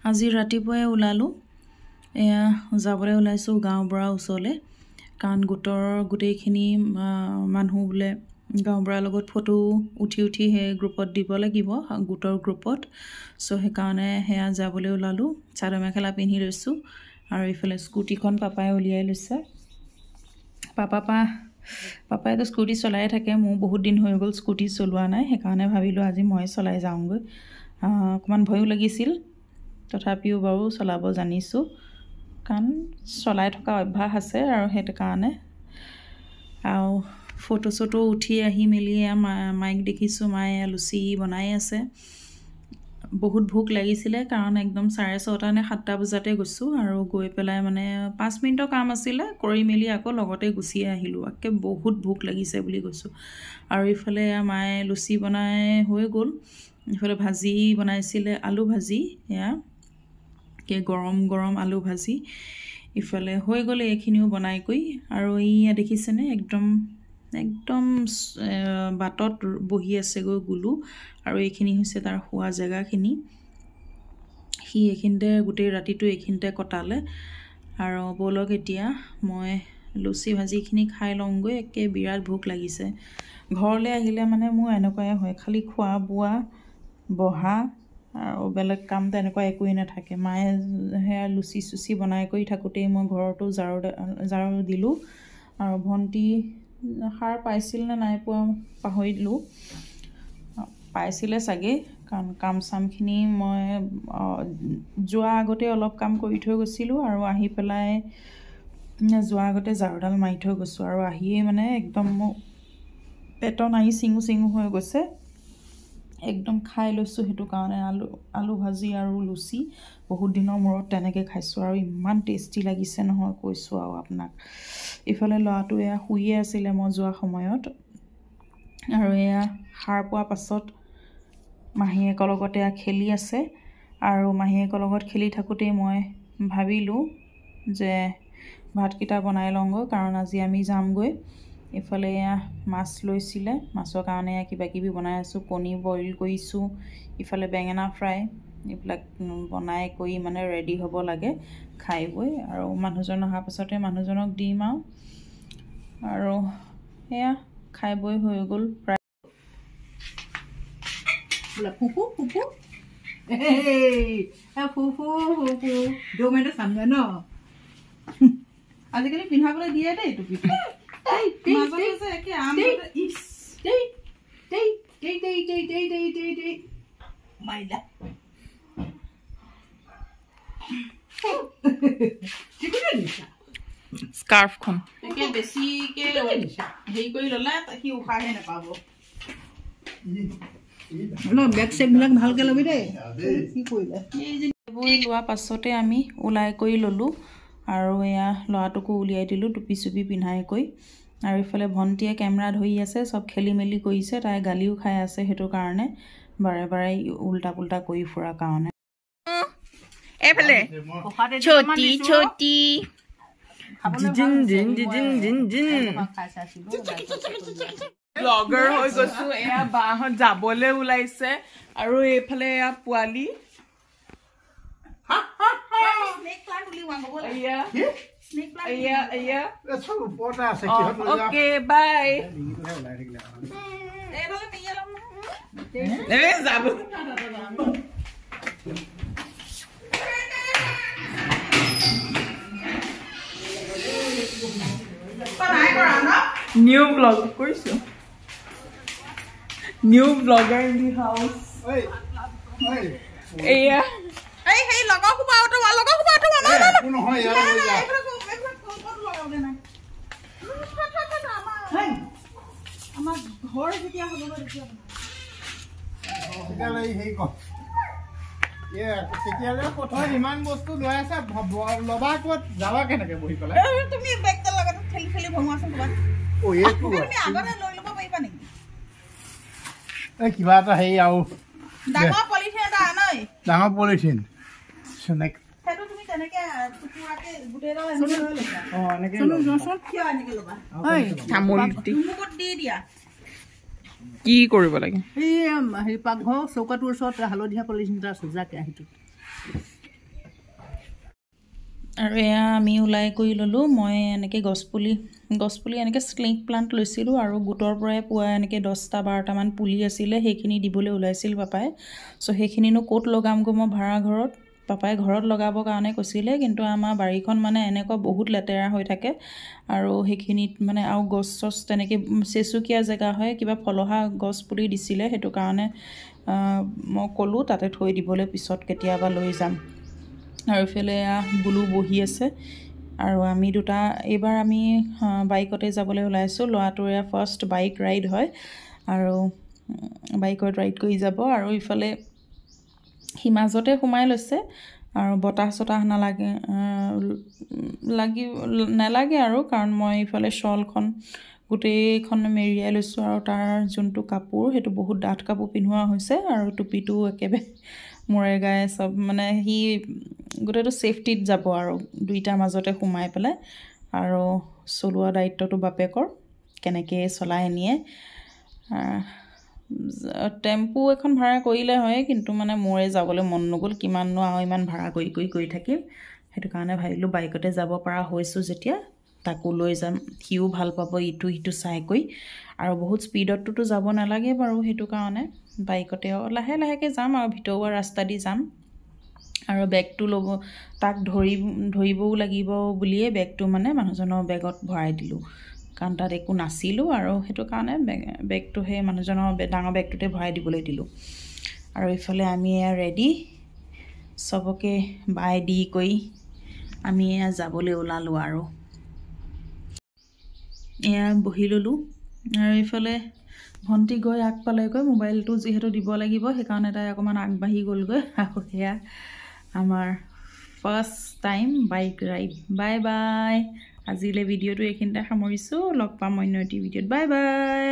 আজি ৰাতিপুৱাই ওলালো এয়া যাবলৈ ওলাইছো গাঁও বৰা ওচৰলে কাৰণ গোটেইখিনি মানুহ বোলে গাঁও বৰাৰ লগত ফটো উঠি হে গ্ৰুপত দিব লাগিব গোটৰ গ্ৰুপত সো হে কাৰণে হেয়া যাবলৈ ওলালো চাদৰ মেখেলা পিন্ধি লৈছো আৰু ইফালে স্কুটিখন পাপাই উলিয়াই লৈছে পাপাই তো স্কুটি চলাই থাকে মোৰ বহুত দিন হৈ গ'ল স্কুটি চলোৱা নাই হে কাৰণে ভাবিলো আজি মই চলাই যাওঁগৈ অকমান ভয়ও লাগিছিল তথাপিও বাৰু চলাব জানিছো কাৰণ চলাই থকা অভ্যাস আছে আৰু হেতু কাৰণে আৰু ফটো উঠি আহি মেলি মাইক দেখিছো মায়ে লুচি বনাই আছে বহুত ভোক লাগিছিলে কাৰণ একদম 6:30 নে 7টা বজাতে গৈছো আৰু গৈ পেলাই মানে 5 মিনিটৰ কাম আছিল কৰি মেলি আকৌ লগতে গুচি আহিলো আকে বহুত ভোক লাগিছে বুলি কৈছো আৰু ইফালে মায়ে লুচি বনাই হৈ গ'ল ইফালে ভাজি বনাইছিলে আলু ভাজি এয়া কে গৰম আলু ভাজি ইফালে হৈ গ'লে এখিনিও বনাই কই আৰু ইয়া দেখিছেনে একদম বাটত বহি আছে গৈ গুলু আৰু এখিনি হৈছে তাৰ খোৱা জায়গাখিনি হি এখিনতে গোটেই ৰাতিটো এখিনতে কটালে আৰু বলক এতিয়া মই লুচি ভাজিখিনি খাই লওঁগৈ একে বিৰাট ভোক লাগিছে ঘৰলে আহিলে মানে মোৰ এনেকুৱাই হয় খালি খোৱা বুৱা বহা আৰু বেলেগ কাম তেনেকুৱা একোই নাথাকে মায়ে হেয়া লুচি বনাই কৰি থাকোতেই মই ঘৰটো জাৰু দিলো আৰু ভন্টি হাৰ পাইছিল না নাই পোৱা পাহৰিলো পাইছিলে সাগে কাৰণ কাম সামখিনি মই যোৱা আগতে অলপ কাম কৰি থৈ গৈছিলো আৰু আহি পেলাই যোৱা আগতে জাৰুডাল মাৰি থৈ গৈছো আৰু আহিয়ে মানে একদম পেট নাই সিঙু হৈ গৈছে একদম খাই লৈছো হেতু কাৰণে আলু ভাজি আৰু লুচি বহুত দিনৰ মূৰত তেনেকে খাইছো আৰু ইমান টেষ্টি লাগিছে নহয় কৈছো আৰু আপোনাক ইফালে লৰাটো এয়া শুইয়ে আছিল মই যোৱা সময়ত আৰু এয়া হাৰ পোৱা পাছত মাহীয়েকৰ লগতে খেলি আছে আৰু মাহীয়েকৰ লগত খেলি থাকোতে মই ভাবিলো যে ভাতকিটা বনাই লওঁগৈ কাৰণ আজি আমি যামগৈ ইফালে মাছ লৈছিলে মাছৰ কাৰণে কিবা কিবি বনাই আছো কণী বইল কৰিছো ইফালে বেঙেনা ফ্ৰাই ইবিলাক বনাই কৰি মানে ৰেডি হ'ব লাগে খাই বই আৰু মানুহজন অহা পাছতে মানুহজনক দিম আৰু এয়া খাই বই হৈ গ'ল প্ৰায় Là fufu hey fufu do me to samga no আজিকালি পিন্ধাবলৈ দিয়ে দেই টুপি মাজতে যে একে আমতে ইস দেই মাইলা ঠিকই নিছা স্কার্ফ খন একে বেছি কে হেই কৰি ললা কি উখাহে নাপাব নো ব্যাক চেক বিলাক ভালকে লবি দে কি কইলা এই যে বই লোৱা পাছতে আমি উলাই কৰি ললো আৰু এয়া লৰাটোকো উলিয়াই দিলো টুপি সুপি পিন্ধাই কৈ আৰু ইফালে ভন্টিয়ে কেমেৰা ধৰি আছে সব খেলি মেলি কৰিছে তাই গালিও খাই আছে হেতু কাৰণে বাৰে উল্টা পুল্টা কৰি ফুৰা কাৰণে এফালে ছোটি জিন ব্লগাৰ হৈ গৈছো এয়া বাহত যাবলে ওলাইছে আৰু এফালে এয়া পোৱালি স্নেক প্লান্ট উলি ওয়াঙ্গব এয়া স্নেক প্লান্ট এয়া সব ওপৰতে আছে কিহত লৈ যা ওকে বাই এভাবে নিয়ে লম এ যাব পাই কৰা না নিউ ব্লগ কৰিছো new blogger in the house ঐ এয়া এই লগা কুবাটো না একো নহয় ইয়াৰ লৈ যা আমাৰ ঘৰ যেতিয়া হ'ব তেতিয়া তেতিয়ালে হেই ক তেতিয়ালে কথা ইমান বস্তু লৈ আছে লবা ক'ত যাবা কেনেকে বহি পেলাই তুমি বেগটা লগাটো খেলি ভঙাছন ক'বা ও এইটো তুমি আগতে লৈ ল'ব পাৰিবা নেকি এই কিবা এটা হেই আৰু ডাঙৰ পলিথিন এটা আনৈ ডাঙৰ পলিথিন স্নেক হেতু তুমি তেনেকে টুকুৰাকে গুটেৰা এনেকে লৈ লৈছা এনেকে জনসন কিয় এনেকে ল'বা ঐ তামুলটি মুকত দি দিয়া কি কৰিব লাগে এই হেৰি পাকঘৰ চৌকাটোৰ ওচৰত হালধীয়া পলিথিন এটা আছে যাকে আহিটো আৰু এয়া আমি ওলাই কৰি ল'লোঁ মই এনেকৈ গছপুলি এনেকৈ স্নেক প্লাণ্ট লৈছিলোঁ আৰু গোটৰ পৰাই পোৱা এনেকৈ 10টা 12টামান পুলি আছিলে সেইখিনি দিবলৈ ওলাইছিল পাপাই চ' সেইখিনিনো ক'ত লগামগৈ মই ভাড়া ঘৰত পাপাই ঘৰত লগাবৰ কাৰণে কৈছিলে কিন্তু আমাৰ বাৰীখন মানে এনেকুৱা বহুত লেতেৰা হৈ থাকে আৰু সেইখিনিত মানে আৰু গছ চছ তেনেকৈ চেচুকীয়া জেগা হয় কিবা ফলহা গছ পুলি দিছিলে সেইটো কাৰণে মই ক'লোঁ তাতে থৈ দিবলৈ পিছত কেতিয়াবা লৈ যাম আৰু ইফালে বুলু বহি আছে আৰু আমি দুটা এইবাৰ আমি বাইকতে যাবলৈ ওলাইছোঁ ল'ৰাটোৰ ফাৰ্ষ্ট বাইক ৰাইড হয় আৰু বাইকত ৰাইড কৰি যাব আৰু ইফালে সি মাজতে সোমাই লৈছে আৰু বতাহ চতাহ নালাগে আৰু কাৰণ মই ইফালে শ্বলখন গোটেইখন মেৰিয়াই লৈছোঁ আৰু তাৰ যোনটো কাপোৰ সেইটো বহুত ডাঠ কাপোৰ পিন্ধোৱা হৈছে আৰু টুপিটো একেবাৰে মূৰে গায়ে চব মানে সি গোটেইটো ছেফটিত যাব আৰু দুইটাৰ মাজতে সোমাই পেলাই আৰু চলোৱা দায়িত্বটো বাপেকৰ কেনেকৈ চলাই নিয়ে টেম্পু এখন ভাড়া কৰিলে হয় কিন্তু মানে মোৰে যাবলৈ মন নগ'ল কিমাননো আৰু ইমান ভাড়া কৰি থাকিম সেইটো কাৰণে ভাবিলোঁ বাইকতে যাব পৰা হৈছোঁ যেতিয়া তাকো লৈ যাম সিও ভাল পাব ইটো সিটো চাই কৰি আৰু বহুত স্পীডততো যাব নালাগে বাৰু সেইটো কাৰণে বাইকতে লাহে লাহেকৈ যাম আৰু ভিতৰুৱা ৰাস্তা দি যাম আৰু বেগটো ল'ব তাক ধৰিবও লাগিব বুলিয়ে বেগটো মানে মানুহজনৰ বেগত ভৰাই দিলোঁ কাৰণ তাত একো নাছিলোঁ আৰু সেইটো কাৰণে বেগটো সেই মানুহজনৰ ডাঙৰ বেগটোতে ভৰাই দিবলৈ দিলোঁ আৰু ইফালে আমি ৰেডি চবকে বাই দি কৰি আমি যাবলৈ ওলালোঁ আৰু এয়া বহি ল'লোঁ আৰু ইফালে ভণ্টি গৈ আগপালেগৈ মোবাইলটো যিহেতু দিব লাগিব সেইকাৰণে তাই অকণমান আগবাঢ়ি গ'লগৈ আৰু সেয়া আমাৰ first time bike ride bye bye আজিলৈ ভিডিঅ'টো এইখিনিতে সামৰিছোঁ লগ পাম অন্য এটি ভিডিঅ'ত বাই বাই